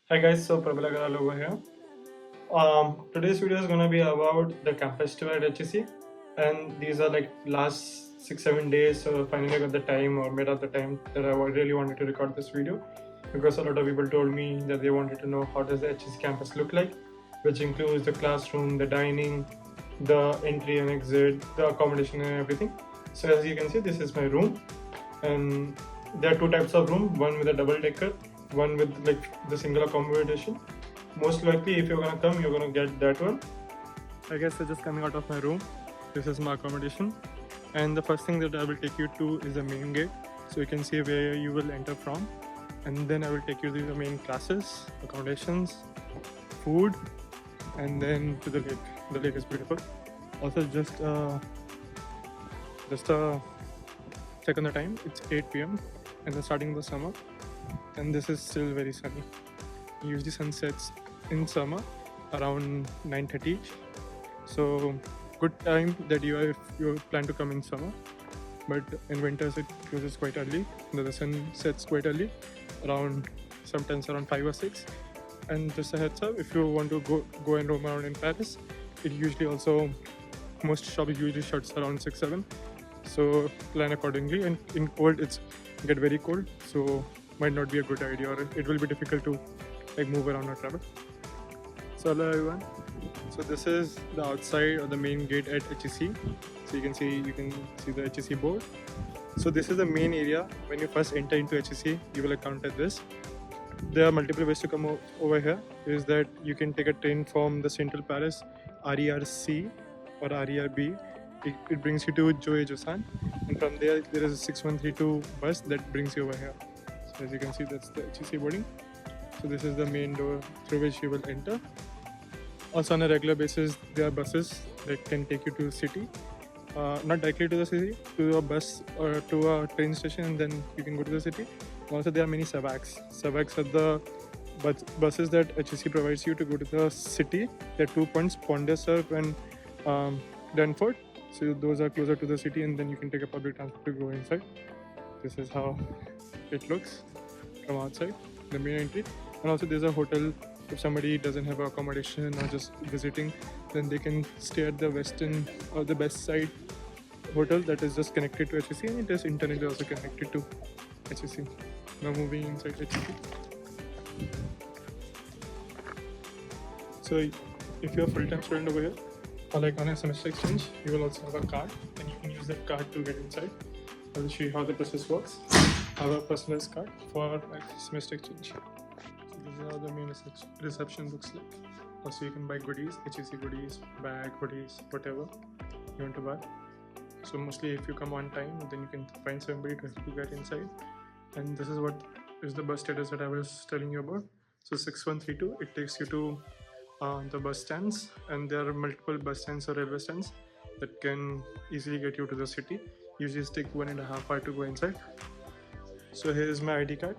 Hi guys, so Prabhala Garal over here. Today's video is gonna be about the campus tour at HEC, and these are like last 6-7 days. So finally I got the time or made up the time that I really wanted to record this video because a lot of people told me that they wanted to know how does the HEC campus look like, which includes the classroom, the dining, the entry and exit, the accommodation and everything. So as you can see, this is my room, and there are two types of room: one with a double decker, one with like the single accommodation. Most likely if you're gonna come, you're gonna get that one. I guess I'm just coming out of my room. This is my accommodation, and the first thing that I will take you to is the main gate, so you can see where you will enter from, and then I will take you to the main classes, accommodations, food, and then to the lake. The lake is beautiful. Also just check on the time. It's 8 p.m. and the starting of the summer, and this is still very sunny. Usually sun sets in summer around 9:30, so good time that you are if you plan to come in summer. But in winters it closes quite early. The sun sets quite early, around sometimes around 5 or 6. And just a heads up, if you want to go and roam around in Paris, it usually also most shops usually shuts around 6-7. So plan accordingly. And in cold it's get very cold, so might not be a good idea, or it will be difficult to like move around or travel. So hello everyone. So this is the outside or the main gate at HEC. So you can see the HEC board. So this is the main area. When you first enter into HEC, you will encounter this. There are multiple ways to come over here. Is that you can take a train from the Central Paris RER C or RER B. It brings you to Jouy-en-Josas, and from there is a 6132 bus that brings you over here. So as you can see, that's the HEC boarding. So this is the main door through which you will enter. Also on a regular basis, there are buses that can take you to the city. Not directly to the city, to a bus or to a train station, and then you can go to the city. Also there are many SAVACs. SAVACs are the buses that HEC provides you to go to the city. There are 2 points, Pont-de-Cerf and Danford. So those are closer to the city, and then you can take a public transport to go inside. This is how it looks from outside, the main entry. And also there's a hotel. If somebody doesn't have accommodation or just visiting, then they can stay at the western or the best side hotel that is just connected to HEC, and it is internally also connected to HEC. Now moving inside HEC. So if you're a full-time student over here, or like on a semester exchange, you will also have a card, and you can use that card to get inside. I will show you how the process works. I have a personalized card for semester exchange. So this is how the main reception looks like. Also you can buy goodies, HEC goodies, bag, hoodies, whatever you want to buy. So mostly if you come on time, then you can find somebody to help you get inside. And this is what is the bus status that I was telling you about. So 6132, it takes you to the bus stands, and there are multiple bus stands or railway stands that can easily get you to the city. Usually take 1.5 hours to go inside. So here is my ID card.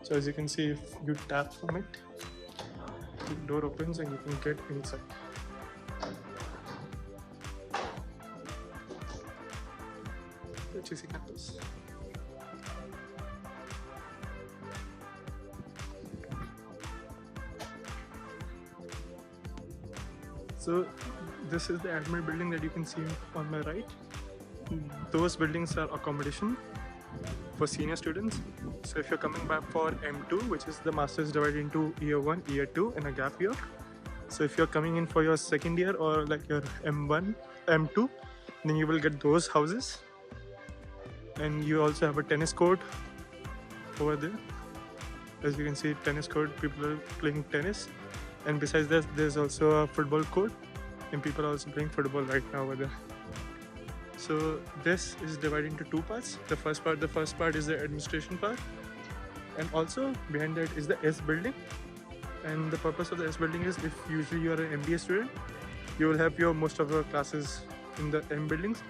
So as you can see, if you tap from it, the door opens and you can get inside. HEC campus. So this is the admin building that you can see on my right. Those buildings are accommodation for senior students. So if you're coming back for M2, which is the master's divided into year 1, year 2 and a gap year. So if you're coming in for your second year or like your M1, M2, then you will get those houses. And you also have a tennis court over there. As you can see, tennis court, people are playing tennis. And besides that, there's also a football court, and people are also playing football right now over there. So this is divided into 2 parts. The first part is the administration part, and also behind that is the S building. And the purpose of the S building is, if usually you are an MBA student, you will have most of your classes in the M buildings.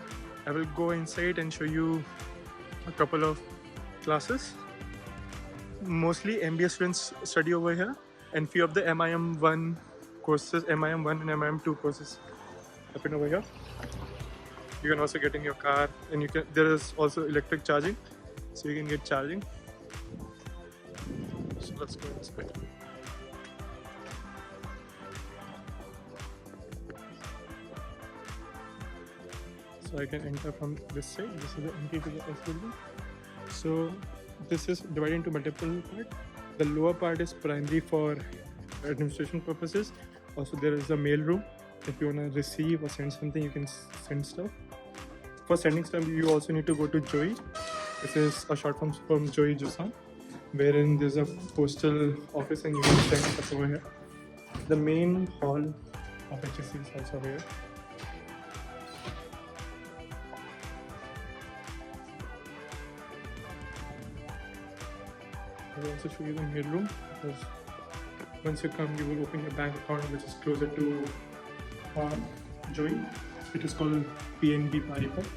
I will go inside and show you a couple of classes. Mostly MBA students study over here, and few of the MIM1 courses, MIM1 and MIM2 courses happen over here. You can also get in your car, and there is also electric charging, so you can get charging. So let's go inside. So I can enter from this side. This is the entry to the S building. So this is divided into multiple parts. The lower part is primarily for administration purposes. Also there is a mail room. If you want to receive or send something, you can send stuff. For sending stuff, you also need to go to Jouy. This is a short form from Jouy-en-Josas, wherein there's a postal office and you can send stuff over here. The main hall of HEC is also here. I will also show you the mail room, because once you come, you will open your bank account, which is closer to Jouy. It is called PNB Paris.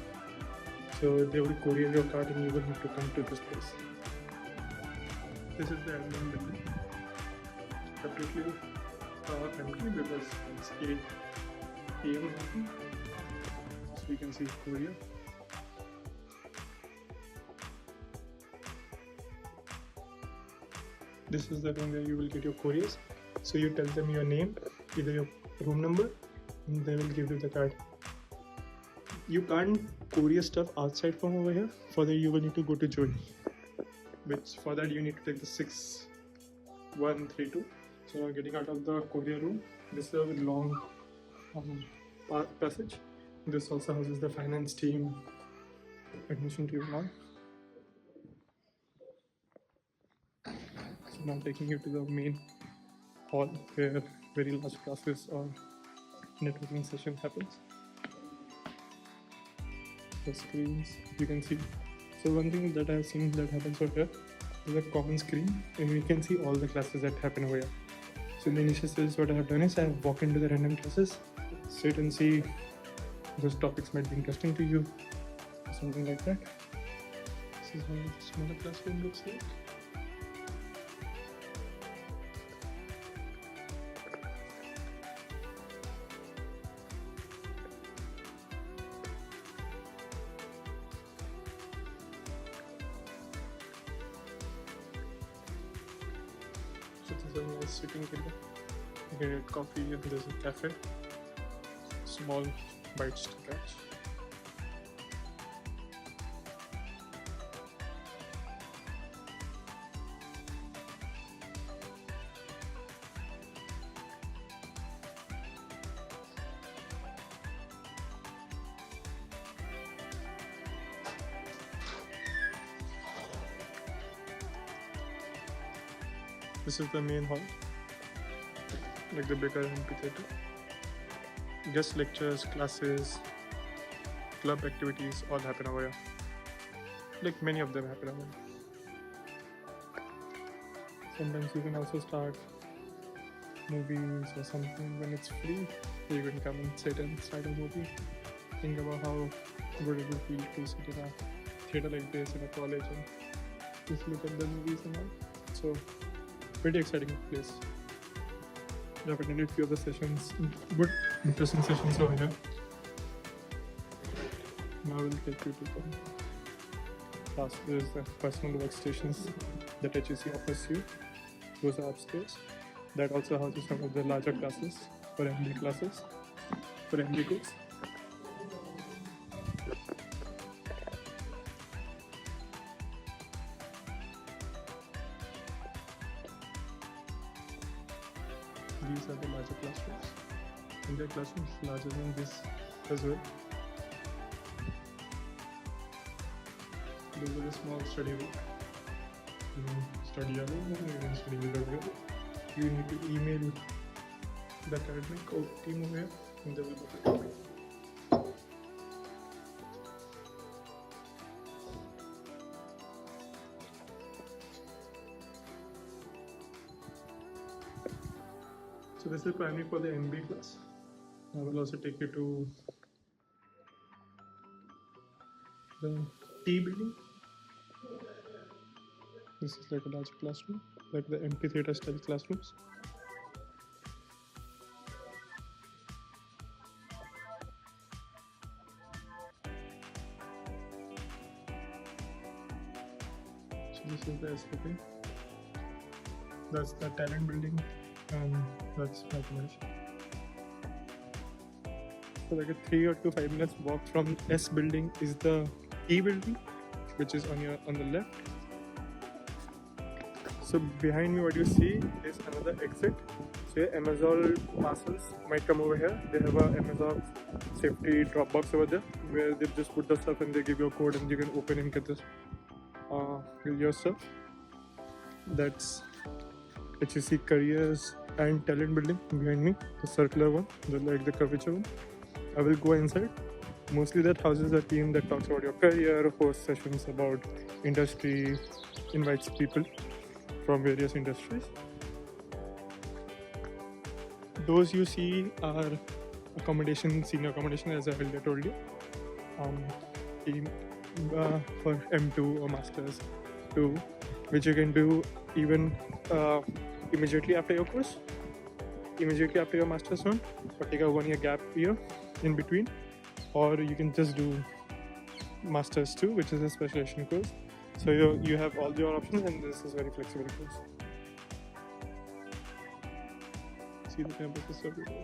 So they will courier your card and you will need to come to this place. This is the admin building. Completely empty because it's 8 PM. So you can see courier. This is the room where you will get your couriers. So you tell them your name, either your room number, and they will give you the card. You can't courier stuff outside from over here. For that you will need to go to Jouy, which for that you need to take the 6132. So getting out of the courier room, this is a long passage. This also houses the finance team, admission team and all. So now taking you to the main hall where very large classes or networking session happens. The screens you can see. So one thing that I have seen that happens over here is a common screen, and we can see all the classes that happen over here. So in the initial stages, what I have done is I have walked into the random classes, sit and see those topics might be interesting to you, or something like that. This is how the smaller classroom looks like. This is a nice sitting area. You can get coffee and there's a cafe. Small bites to catch. This is the main hall, like the bigger amphitheater. Guest lectures, classes, club activities all happen over here. Like many of them happen over here. Sometimes you can also start movies or something when it's free. You can come and sit and start a movie. Think about how good it would feel to sit in a theater like this in a college and just look at the movies and all. So pretty exciting place. I've attended few of the sessions, good interesting sessions over here. Now I will take you to the classes and personal workstations that HEC offers you. Those are upstairs. That also houses some of the larger classes for MD classes, for MD course. These are the larger classrooms. And their classrooms larger than this as well. Those are the small study room. You can study alone, you can study with a group. You need to email the academic team over here and they will look at it. So this is primarily for the MB class. I will also take you to the T building. This is like a large classroom, like the amphitheater style classrooms. So this is the SAVAC. That's the talent building. And that's Accommodation. So like a 3 or 5 minutes walk from S building is the E building, which is on the left. So behind me, what you see is another exit. So yeah, Amazon parcels might come over here. They have a Amazon safety drop box over there where they just put the stuff and they give you a code and you can open and get this your stuff. That's HEC Careers and Talent building behind me, the circular one, the curvature one. I will go inside. Mostly that houses a team that talks about your career, hosts sessions about industry, invites people from various industries. Those you see are accommodation, senior accommodation, as I earlier told you. Team for M2 or Masters 2, which you can do even immediately after your course, immediately after your Masters 1, or take a 1 year gap year in between, or you can just do Masters 2, which is a specialization course. So you have all your options, and this is very flexible course. See the campus is so beautiful.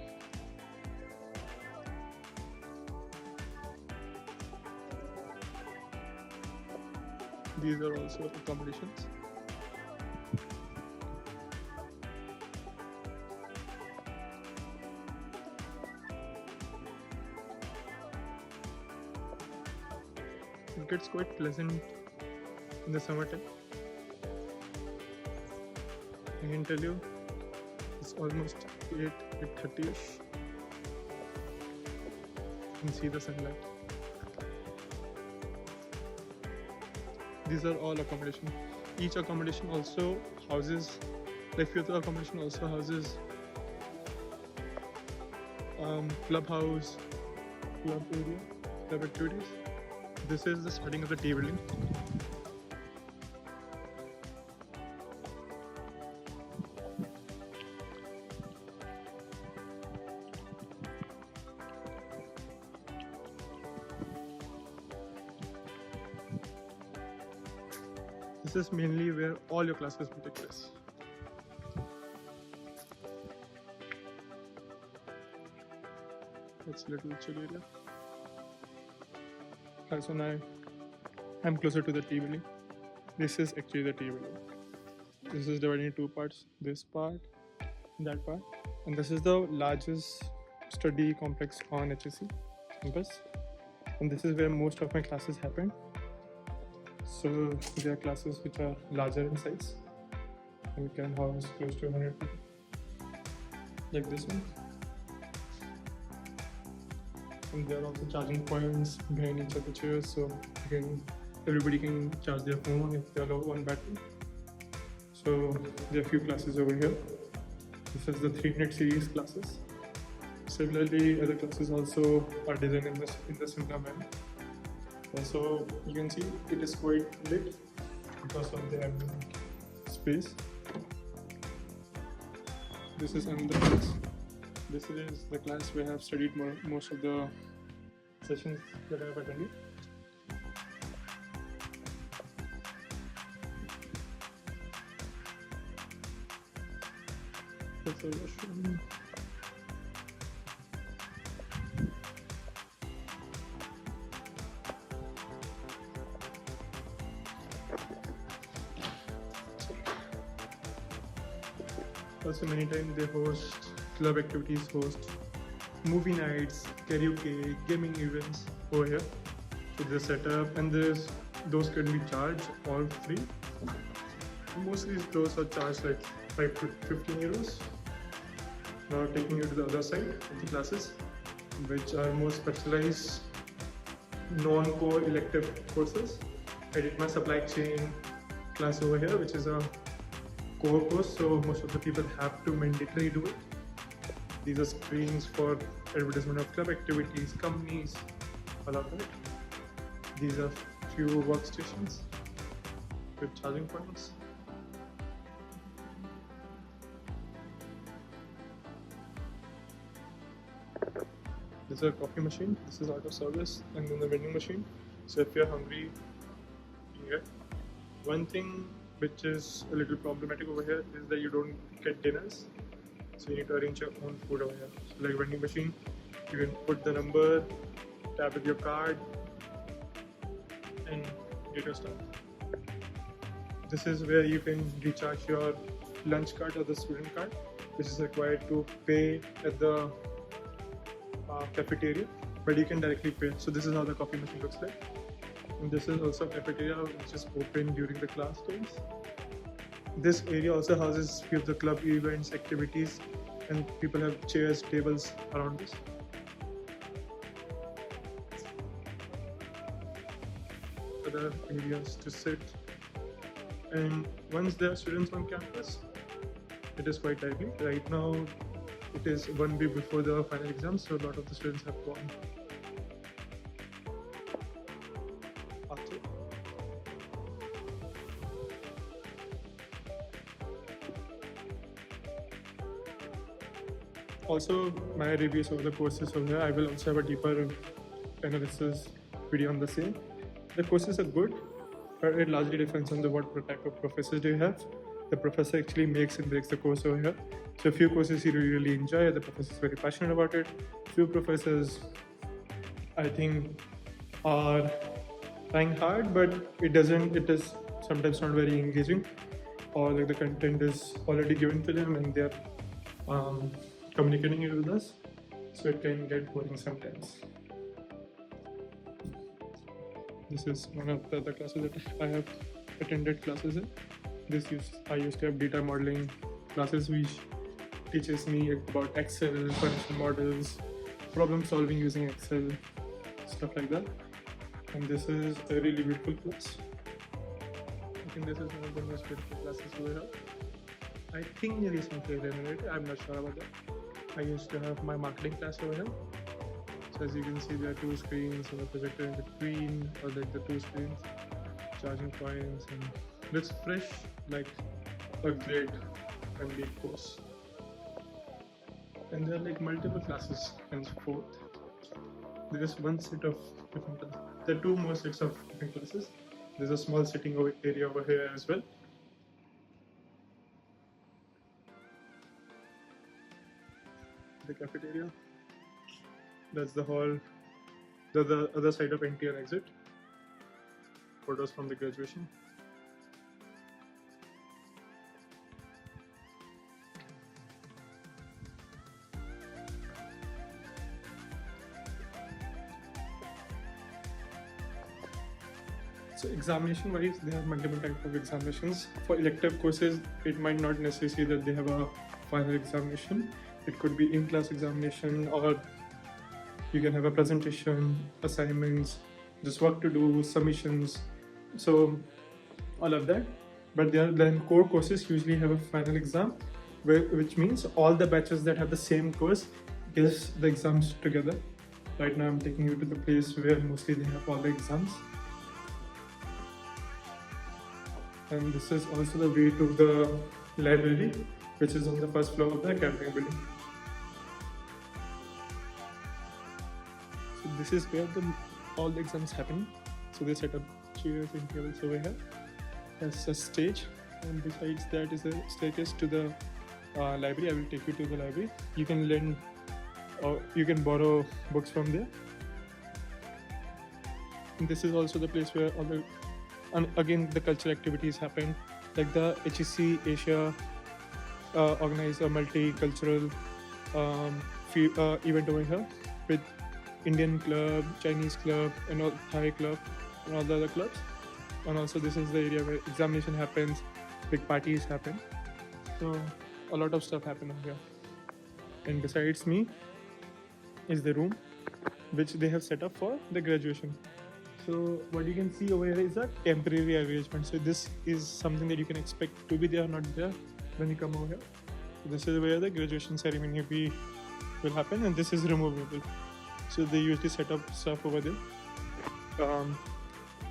These are also accommodations. It gets quite pleasant in the summertime. I can tell you it's almost 8:30ish. You can see the sunlight. These are all accommodation. Each accommodation also houses, like few of the accommodation also houses clubhouse, club area, club activities. This is the starting of the T building. This is mainly where all your classes will take place. It's a little chill area. So now I'm closer to the T building. This is actually the T building. This is divided into two parts, this part, that part. And this is the largest study complex on HEC campus. And this is where most of my classes happen. So there are classes which are larger in size and can house close to 100 people, like this one. And there are also charging points behind each of the chairs, so everybody can charge their phone if they allow one battery. So there are a few classes over here. This is the 300 series classes. Similarly, other classes also are designed in the similar manner. Also, you can see it is quite lit because of the space. This is another class. This is the class where I have studied most of the sessions that I have attended. That's a restroom. Also, many times they host club activities, host movie nights, karaoke, gaming events over here. So the setup, and those can be charged or free. Mostly those are charged like 5 to 15 euros. Now taking you to the other side of the classes, which are more specialized non-core elective courses. I did my supply chain class over here, which is a core course, so most of the people have to mandatory do it. These are screens for advertisement of club activities, companies, all of that. These are few workstations with charging points. This is a coffee machine, this is auto service, and then the vending machine. So if you're hungry, you can get. One thing which is a little problematic over here is that you don't get dinners, so you need to arrange your own food over here. So like vending machine, You can put the number, tap with your card, and get your stuff. This is where you can recharge your lunch card or the student card, which is required to pay at the cafeteria, but you can directly pay. So this is how the coffee machine looks like. And this is also a cafeteria which is open during the class times. This area also houses few of the club events, activities, and people have chairs, tables around this. Other areas to sit. And once there are students on campus, it is quite lively. Right now, it is 1 week before the final exam, so a lot of the students have gone. Also, my reviews of the courses over here, I will also have a deeper analysis video on the same. The courses are good, but it largely depends on what type of professors do you have. The professor actually makes and breaks the course over here. So a few courses you really enjoy, the professor is very passionate about it. Few professors, I think, are trying hard, but it is sometimes not very engaging, or like the content is already given to them and they're communicating it with us, so it can get boring sometimes. This is one of the other classes that I have attended classes in. I used to have data modeling classes, which teaches me about Excel, financial models, problem solving using Excel, stuff like that. And this is a really beautiful class. I think this is one of the most beautiful classes we have. I think they recently renovated, I'm not sure about that. I used to have my marketing class over here. So as you can see, there are 2 screens and a projector in between, or like the 2 screens, charging points, and looks fresh, like a grade and big course. And there are like multiple classes henceforth. There is one set of different classes. There are 2 more sets of different classes. There's a small sitting area over here as well. The cafeteria. That's the hall. The other side of entry and exit. Photos from the graduation. So examination wise, they have multiple types of examinations. For elective courses, it might not necessarily say that they have a final examination. It could be in-class examination, or you can have a presentation, assignments, just work to do, submissions, so all of that. But then core courses usually have a final exam, which means all the batches that have the same course gives the exams together. Right now I'm taking you to the place where mostly they have all the exams. And this is also the way to the library, which is on the first floor of the academic building. So this is where all the exams happen. So they set up chairs and tables over here as a stage, and besides that is a staircase to the library. I will take you to the library. You can lend or you can borrow books from there. And this is also the place where all the again the cultural activities happen, like the HEC Asia organize a multicultural event over here with Indian club, Chinese club, and all Thai club, and all the other clubs. And also this is the area where examination happens, big parties happen. So a lot of stuff happen over here. And besides me is the room which they have set up for the graduation. So what you can see over here is a temporary arrangement. So this is something that you can expect to be there or not there when you come over here. So this is where the graduation ceremony will happen, and this is removable. So they usually set up stuff over there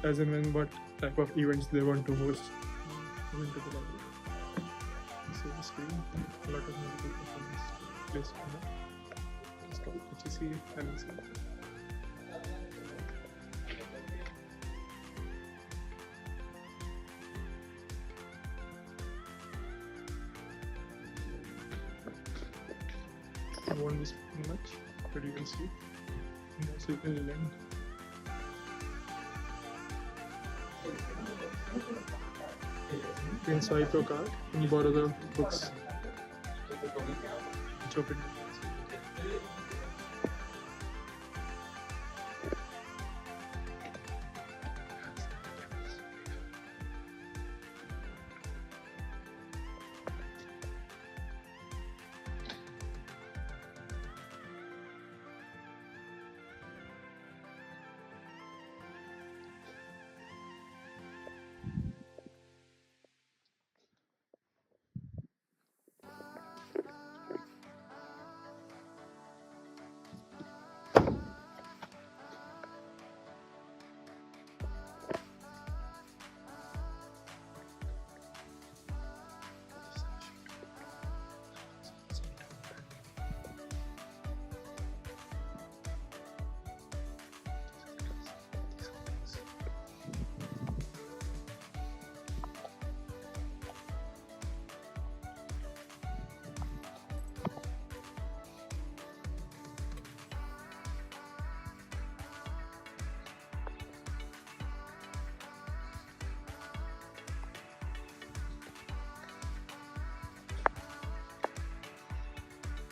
as and when what type of events they want to host. This is the screen. A lot of medical performance placed on that. It's called HEC Paris. I won't be speaking much. that you can see. And also you can lend. You can swipe your card and borrow the books. Which open.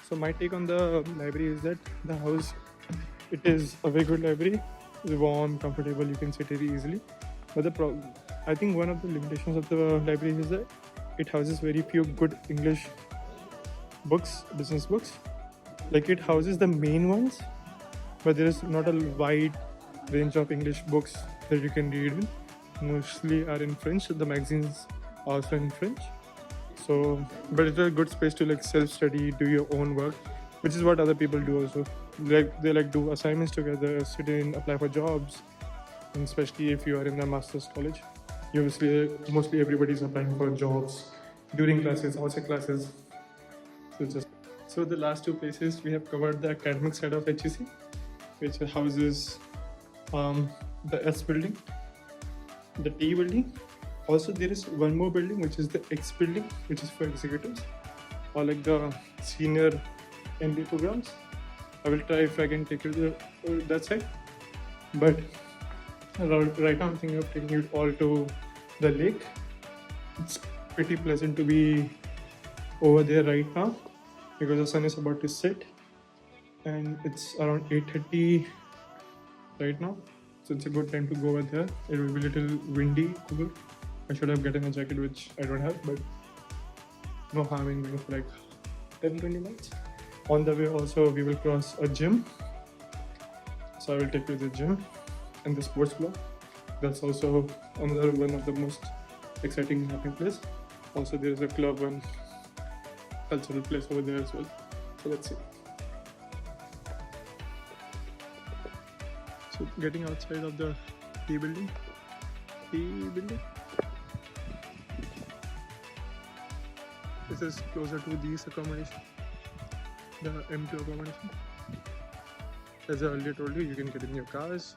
So my take on the library is that the house, it is a very good library. It's warm, comfortable, you can sit here easily. But I think one of the limitations of the library is that it houses very few good English books, business books. Like it houses the main ones, but there is not a wide range of English books that you can read in. Mostly are in French. The magazines are also in French. So, but it's a good space to like self-study, do your own work, which is what other people do also. Like they like do assignments together, sit in, apply for jobs, and especially if you are in a master's college, you obviously mostly everybody's applying for jobs during classes, outside classes. So the last two places we have covered the academic side of HEC, which houses the S building, the T building. Also, there is one more building, which is the X building, which is for executives or like the senior MBA programs. I will try if I can take you to that side. But right now, I'm thinking of taking it all to the lake. It's pretty pleasant to be over there right now because the sun is about to set, and it's around 8:30 right now. So it's a good time to go over there. It will be a little windy. I should have gotten a jacket, which I don't have, but no harm in going for like 10-20 minutes. On the way also we will cross a gym. So I will take you to the gym and the sports block. That's also another one of the most exciting happening place. Also there is a club and cultural place over there as well. So let's see. So getting outside of the T building. This is closer to these accommodation, the M2 accommodation. As I earlier told you, you can get in your cars,